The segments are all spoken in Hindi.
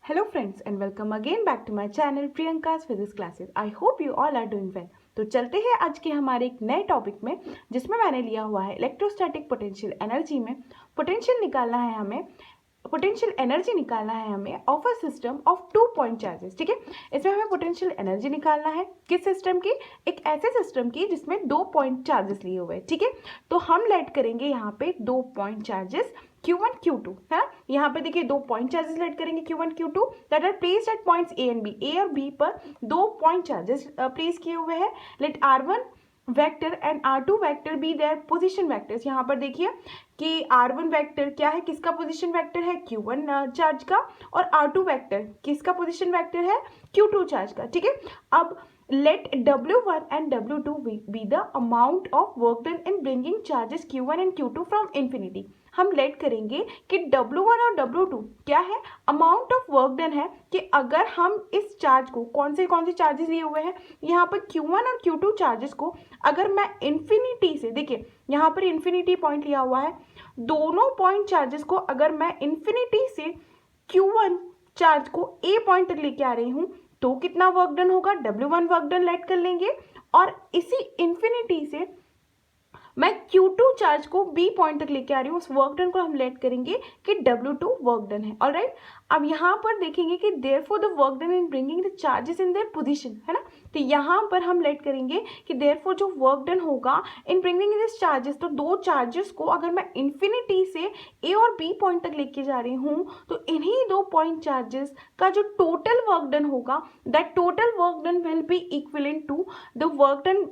Hello friends and welcome again back to my channel Priyanka's Physics Classes. I hope you all are doing well. तो चलते हैं आज के हमारे एक नए टॉपिक में जिसमें मैंने लिया हुआ है इलेक्ट्रोस्टैटिक पोटेंशियल एनर्जी में पोटेंशियल निकालना है हमें पोटेंशियल एनर्जी निकालना है हमें of a system of 2 point charges. ठीक है, इसमें हमें पोटेंशियल एनर्जी निकालना है किस सिस्टम की, एक ऐसे सिस्टम की जिसमें 2 पॉइंट चार्जेस लिए हुए हैं। ठीक है, तो हम लेट करेंगे यहाँ पे 2 पॉइंट चार्जेस Q1 Q2 है ना। यहाँ पे देखिए 2 पॉइंट चार्जेस लेट करेंगे Q1 Q2 that are placed at points A and B। A और B पर 2 पॉइंट चार्जेस प्लेस किए हुए हैं। Let R1 vector and R2 vector be their position vectors. यहाँ पर देखिए कि R1 वेक्टर क्या है, किसका पोजीशन वेक्टर है, Q1 चार्ज का, और R2 वेक्टर किसका पोजीशन वेक्टर है, Q2 चार्ज का। ठीक है, अब let W1 and W2 be the amount of work done in bringing charges Q1 and Q2 from infinity। हम लेट करेंगे कि W1 और W2 क्या है, अमाउंट ऑफ वर्क डन है कि अगर हम इस चार्ज को कौन से चार्जेस लिए हुए हैं यहाँ पर Q1 और Q2 चार्जेस को अगर मैं इन्फिनिटी से, देखिए यहाँ पर इन्फिनिटी पॉइंट लिया हुआ है, दोनों पॉइंट चार्जेस को अगर मैं इन्फिनिटी से Q1 चार्ज को A पॉइंट तक लेके आ रही हूँ तो कितना वर्क डन होगा, W1 वर्क डन लेट कर लेंगे और इसी इन्फिनिटी से मैं Q2 चार्ज को B पॉइंट तक लेके आ रही हूँ, उस वर्क डन को हम लेट करेंगे कि W2 वर्क डन है। ऑलराइट, अब यहाँ पर देखेंगे कि therefore the work done in bringing the charges in their position है ना। तो यहाँ पर हम लेट करेंगे कि देयरफॉर जो वर्क डन होगा इन ब्रिंगिंग दिस चार्जेस, तो 2 चार्जेस को अगर मैं इन्फिनिटी से A और B पॉइंट तक लेके जा रही हूँ तो इन्हीं 2 पॉइंट चार्जेस का जो टोटल वर्क डन होगा that total work done will be equivalent to the work done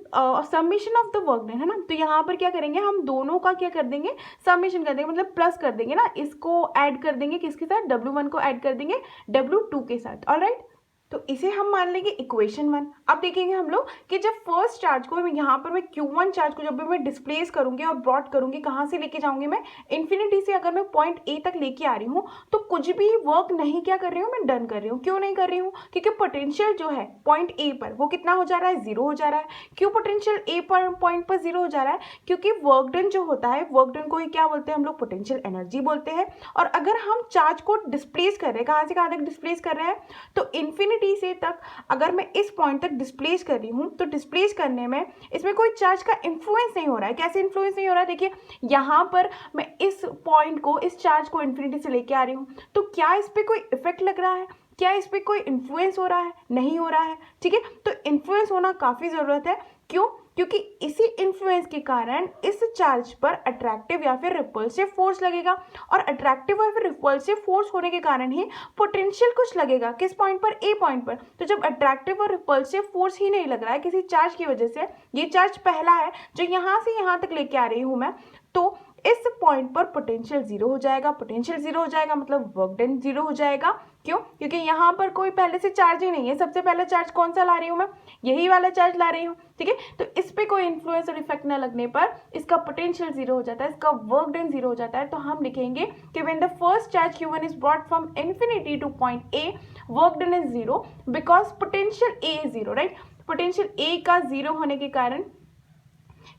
summation of the work done है ना। तो यहाँ पर क्या करेंगे, हम दोनों का क्या कर देंगे, समेशन कर देंगे, मतलब प्लस कर देंगे ना, इसको ऐड कर देंगे किसके साथ, W1 को ऐड कर देंगे W2 के साथ। ऑलराइट, तो इसे हम मान लेंगे इक्वेशन 1। अब देखेंगे हम लोग कि जब फर्स्ट चार्ज को यहाँ पर मैं Q1 चार्ज को जब भी मैं डिस्प्लेस करूंगी और ब्रॉड करूंगी, कहाँ से लेके जाऊंगी मैं, इन्फिनिटी से अगर मैं पॉइंट A तक लेके आ रही हूँ तो कुछ भी वर्क नहीं क्या कर रही हूँ, मैं डन कर रही हूँ। क्यों नहीं कर रही हूँ, क्योंकि पोटेंशियल जो है पॉइंट A पर वो कितना हो जा रहा है, 0 हो जा रहा है। क्यों पोटेंशियल A पर पॉइंट पर 0 हो जा रहा है, क्योंकि वर्क डन जो होता है, वर्क डन को ही क्या बोलते हैं हम लोग, पोटेंशियल एनर्जी बोलते हैं। और अगर हम चार्ज को डिस्प्लेस कर रहे हैं, कहाँ से कहाँ तक डिस्प्लेस कर रहे हैं, तो इन्फिनिटी से तक अगर मैं इस पॉइंट तक डिस्प्लेस कर रही हूँ तो डिस्प्लेस करने में इसमें कोई चार्ज का इन्फ्लुएंस नहीं हो रहा है। कैसे इन्फ्लुएंस नहीं हो रहा है, देखिए यहाँ पर मैं इस पॉइंट को, इस चार्ज को इन्फिनिटी से लेके आ रही हूँ तो क्या इस पर कोई इफेक्ट लग रहा है, क्या इस पर कोई इन्फ्लुएंस हो रहा है, नहीं हो रहा है। ठीक है, तो इन्फ्लुएंस होना काफ़ी ज़रूरत है। क्यों, क्योंकि इसी इन्फ्लुएंस के कारण इस चार्ज पर अट्रैक्टिव या फिर रिपल्सिव फोर्स लगेगा और अट्रैक्टिव या फिर रिपल्सिव फोर्स होने के कारण ही पोटेंशियल कुछ लगेगा किस पॉइंट पर, A पॉइंट पर। तो जब अट्रैक्टिव और रिपल्सिव फोर्स ही नहीं लग रहा है किसी चार्ज की वजह से, ये चार्ज पहला है जो यहाँ से यहाँ तक लेके आ रही हूँ मैं, तो इस पॉइंट पर पोटेंशियल 0 हो जाएगा। पोटेंशियल 0 हो जाएगा मतलब वर्क डन 0 हो जाएगा। क्यों, क्योंकि यहाँ पर कोई पहले से चार्ज ही नहीं है। सबसे पहला चार्ज कौन सा ला रही हूँ मैं, यही वाला चार्ज ला रही हूँ। ठीक है, तो इस पे कोई इन्फ्लुएंस और इफेक्ट न लगने पर इसका पोटेंशियल 0 हो जाता है, इसका वर्क डन 0 हो जाता है। तो हम लिखेंगे कि when the first charge Q1 is brought from infinity to point A, work done is 0 because potential A is 0। Right, potential A का 0 होने के कारण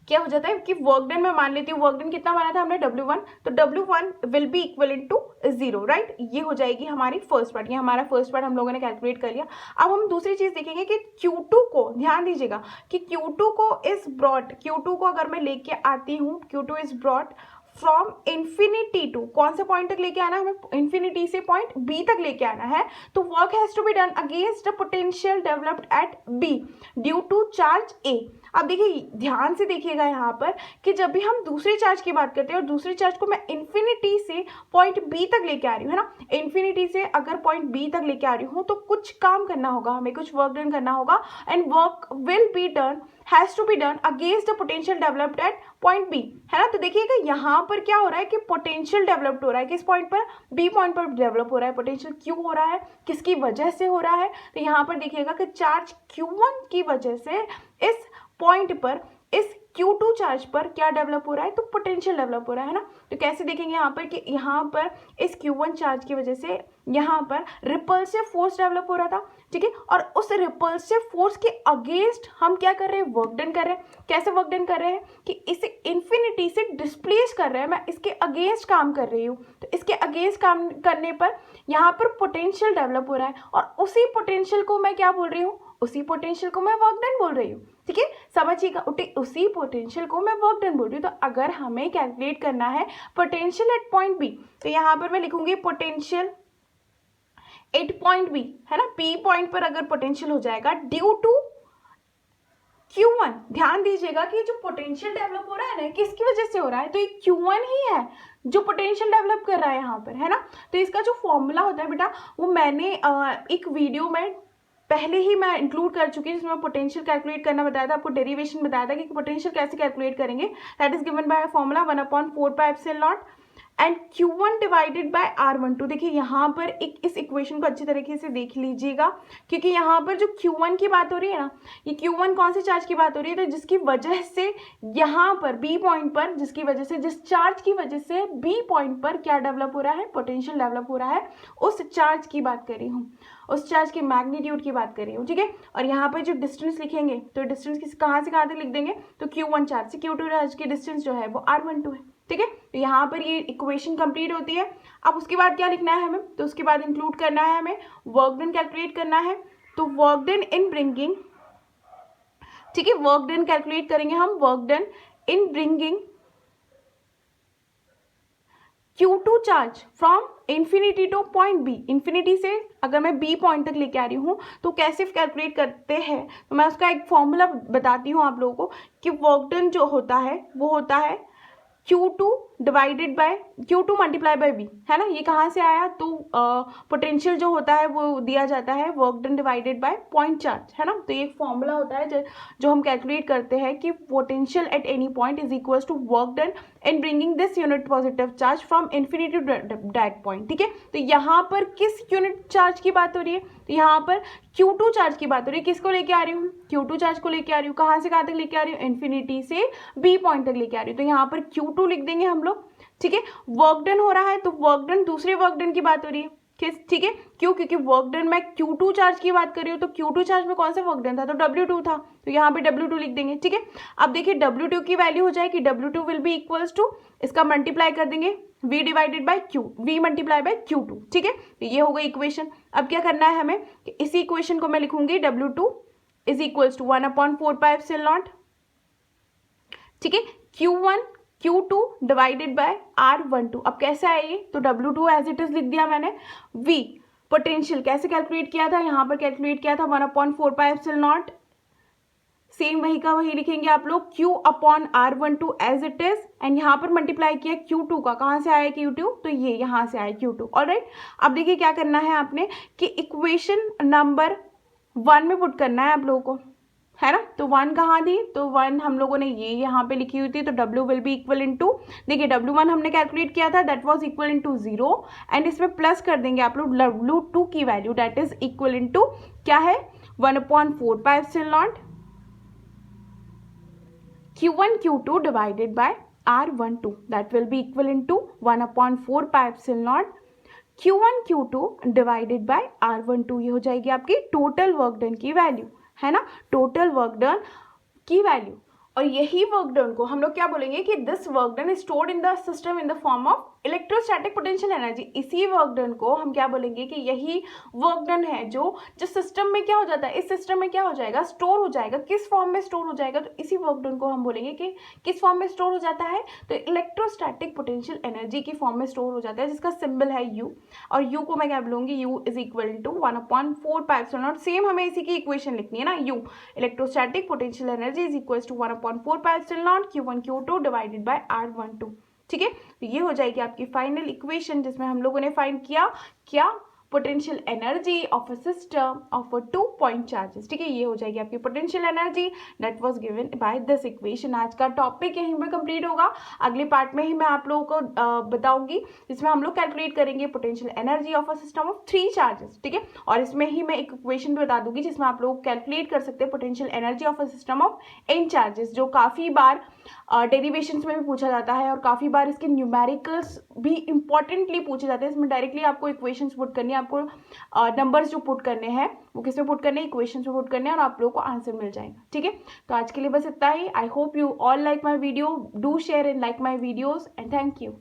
क्या हो जाता है कि वर्क डन मैं मान लेती हूँ, वर्क डन कितना माना था हमने, W1, तो W1 will be equivalent to 0। Right, ये हो जाएगी हमारी फर्स्ट पार्ट, ये हमारा फर्स्ट पार्ट हम लोगों ने कैलकुलेट कर लिया। अब हम दूसरी चीज देखेंगे कि Q2 को, ध्यान दीजिएगा कि Q2 को इस ब्रॉड, Q2 को अगर मैं लेके आती हूँ, Q2 is brought from infinity to, कौन से पॉइंट तक लेके आना है हमें, इन्फिनिटी से पॉइंट B तक लेके आना है, तो work has to be done against the potential developed at B due to charge A। अब देखिए ध्यान से देखिएगा यहाँ पर कि जब भी हम दूसरे चार्ज की बात करते हैं और दूसरे चार्ज को मैं इन्फिनिटी से पॉइंट B तक लेके आ रही हूँ, है ना, इन्फिनिटी से अगर पॉइंट B तक लेके आ रही हूँ तो कुछ काम करना होगा, हमें कुछ वर्क डन करना होगा and work will be done, has to be done against the potential developed at point B, है ना। तो देखिएगा यहाँ पर क्या हो रहा है कि पोटेंशियल डेवलप्ड हो रहा है किस पॉइंट पर, B पॉइंट पर डेवलप हो रहा है। पोटेंशियल क्यों हो रहा है, किसकी वजह से हो रहा है, तो यहाँ पर देखिएगा कि चार्ज Q1 की वजह से इस पॉइंट पर, इस Q2 चार्ज पर क्या डेवलप हो रहा है, तो पोटेंशियल डेवलप हो रहा है ना। तो कैसे देखेंगे यहाँ पर कि यहाँ पर इस Q1 चार्ज की वजह से यहाँ पर रिपल्सिव फोर्स डेवलप हो रहा था, ठीक है। और उस रिपल्सिव फोर्स के अगेंस्ट हम क्या कर रहे हैं, वर्क डन कर रहे हैं। कैसे वर्क डन कर रहे हैं कि इसे इन्फिनिटी से डिस्प्लेस कर रहे हैं, मैं इसके अगेंस्ट काम कर रही हूँ। तो इसके अगेंस्ट काम करने पर यहाँ पर पोटेंशियल डेवलप हो रहा है, और उसी पोटेंशियल को मैं क्या बोल रही हूँ, उसी पोटेंशियल को मैं वर्क डन बोल रही हूँ, ठीक है। समझिएगा, उसी पोटेंशियल को मैं वर्क डन बोल रही हूँ। तो अगर हमें कैलकुलेट करना है पोटेंशियल एट पॉइंट बी, तो यहाँ पर मैं लिखूंगी पोटेंशियल एट पॉइंट बी, है ना। पी पॉइंट पर अगर पोटेंशियल हो जाएगा ड्यू टू Q1, ध्यान दीजिएगा कि जो पोटेंशियल डेवलप हो रहा है ना, किसकी वजह से हो रहा है, तो ये Q1 ही है जो पोटेंशियल डेवलप कर रहा है यहाँ पर, है ना। तो इसका जो फॉर्मूला होता है बेटा, वो मैंने एक वीडियो में पहले ही मैं इंक्लूड कर चुकी हूँ, जिसमें पोटेंशियल कैलकुलेट करना बताया था, आपको डेरिवेशन बताया था कि पोटेंशियल कैसे कैलकुलेट करेंगे। That is given by formula 1/4πε0 and Q1 divided by R12। देखिए यहाँ पर इस इक्वेशन को अच्छी तरीके से देख लीजिएगा, क्योंकि यहाँ पर जो Q1 की बात हो रही है ना, ये Q1 कौन से चार्ज की बात हो रही है, तो जिसकी वजह से यहाँ पर B पॉइंट पर, जिसकी वजह से, जिस चार्ज की वजह से B पॉइंट पर क्या डेवलप हो रहा है, पोटेंशियल डेवलप हो रहा है, उस चार्ज की बात कर रही हूँ, उस चार्ज के मैग्नीट्यूड की बात कर रही हूँ, ठीक है। और यहाँ पर जो डिस्टेंस लिखेंगे, तो डिस्टेंस कहाँ से कहाँ तक लिख देंगे, तो Q1 चार्ज से Q2 चार्ज की डिस्टेंस जो है वो R12 है, ठीक है। तो यहाँ पर ये इक्वेशन कंप्लीट होती है। अब उसके बाद क्या लिखना है हमें, तो उसके बाद इंक्लूड करना है हमें वर्क डन कैलकुलेट करना है। तो वर्क डन इन ब्रिंगिंग, ठीक है, वर्क डन कैलकुलेट करेंगे हम, work done in bringing Q2 charge from infinity to point B. Infinity से अगर मैं बी पॉइंट तक लेके आ रही हूँ तो कैसे कैलकुलेट करते हैं, तो मैं उसका एक फॉर्मूला बताती हूँ आप लोगों को कि वर्क डन जो होता है वो होता है Q2 divided by Q2 multiply by B, है ना। ये कहाँ से आया, तो पोटेंशियल जो होता है वो दिया जाता है work done divided by point charge, है ना। तो ये एक फॉर्मूला होता है जो हम कैलकुलेट करते हैं कि potential at any point is equals to work done in bringing this unit positive charge from infinity to that point, ठीक है। तो यहाँ पर किस यूनिट चार्ज की बात हो रही है, तो यहाँ पर Q2 चार्ज की बात हो रही है। किसको लेके आ रही हूँ, Q2 चार्ज को लेके आ रही हूँ। कहाँ से कहाँ तक लेके आ रही हूँ, इन्फिनिटी से B पॉइंट तक लेके आ रही हूँ। तो यहाँ पर Q2 लिख देंगे हम लोग, ठीक है। वर्क डन हो रहा है, तो वर्क डन, दूसरे वर्क डन की बात हो रही है, ठीक है। क्यों, क्योंकि वर्क डन मैं Q2 चार्ज की बात कर रही हूँ, तो Q2 चार्ज में कौन सा वर्क डन था, तो W2 था, तो यहाँ पे W2 लिख देंगे, ठीक है। अब देखिए W2 की वैल्यू हो जाएगी, W2 will be equals to, इसका मल्टीप्लाई कर देंगे V divided by Q, V multiply by Q2, ठीक है। तो ये हो गई इक्वेशन। अब क्या करना है हमें, कि इसी इक्वेशन को मैं लिखूंगी W2 इज इक्वल्स टू 1/4πε0, ठीक है, Q2 डिवाइडेड बाय R12। अब कैसे आएगी, तो W2 एज इट इज लिख दिया मैंने। V पोटेंशियल कैसे कैलकुलेट किया था, यहाँ पर कैलकुलेट किया था 1/4πε0, सेम वही का वही लिखेंगे आप लोग, Q/R12 as it is, and यहाँ पर मल्टीप्लाई किया Q2 का, कहाँ से आया Q2, तो ये यहाँ से आया Q2, ऑलराइट। अब देखिए क्या करना है आपने, कि इक्वेशन नंबर 1 में पुट करना है आप लोगों को, है ना। तो 1 कहाँ थी, तो 1 हम लोगों ने ये यहाँ पे लिखी हुई थी, तो W will be equal into, देखिए W1 हमने कैलकुलेट किया था, that was equal into 0, and इसमें प्लस कर देंगे आप लोग W2 की value, that is equal into क्या है, 1/4πε0 Q1 Q2 divided by R12, that will be equal into 1/4πε0 Q1 Q2 divided by R12। ये हो जाएगी आपकी टोटल वर्क डन की वैल्यू, है ना, टोटल वर्क डन की वैल्यू। और यही वर्क डन को हम लोग क्या बोलेंगे, कि this work done is stored in the system in the form of electrostatic potential energy. इसी वर्क डन को हम क्या बोलेंगे, कि यही वर्क डन है जो सिस्टम में क्या हो जाता है, इस सिस्टम में क्या हो जाएगा, स्टोर हो जाएगा। किस फॉर्म में स्टोर हो जाएगा, तो इसी वर्क डन को हम बोलेंगे कि किस फॉर्म में स्टोर हो जाता है, तो इलेक्ट्रोस्टैटिक पोटेंशियल एनर्जी की फॉर्म में स्टोर हो जाता है, जिसका सिंबल है U, और U को मैं क्या बोलूँगी, U is equal to 1/4πε0। Same हमें इसी की इक्वेशन लिखनी है ना, U electrostatic potential energy is equal to 1/4πε0 Q1 Q2 divided by R12, ठीक है। तो ये हो जाएगी आपकी फाइनल इक्वेशन, जिसमें हम लोगों ने फाइंड किया क्या, potential energy of a system of a 2 point charges, ठीक है। ये हो जाएगी आपकी potential energy that was given by this equation. आज का टॉपिक यहीं पे कंप्लीट होगा, अगले पार्ट में ही मैं आप लोगों को बताऊंगी, जिसमें हम लोग कैलकुलेट करेंगे potential energy of a system of 3 charges, ठीक है। और इसमें ही मैं एक इक्वेशन भी बता दूंगी, जिसमें आप लोग कैलकुलेट कर सकते हैं potential energy of a system of n charges, जो काफ़ी बार डेरिवेशंस में भी पूछा जाता है, और काफ़ी बार इसके न्यूमेरिकल्स भी इंपॉर्टेंटली पूछे जाते हैं। इसमें डायरेक्टली आपको इक्वेशंस पुट करनी है, आपको नंबर्स जो पुट करने हैं वो किस में पुट करने हैं, इक्वेशन में पुट करने हैं, और आप लोगों को आंसर मिल जाएगा। ठीक है, तो आज के लिए बस इतना ही। I hope you all like my video, do share and like my videos and thank you.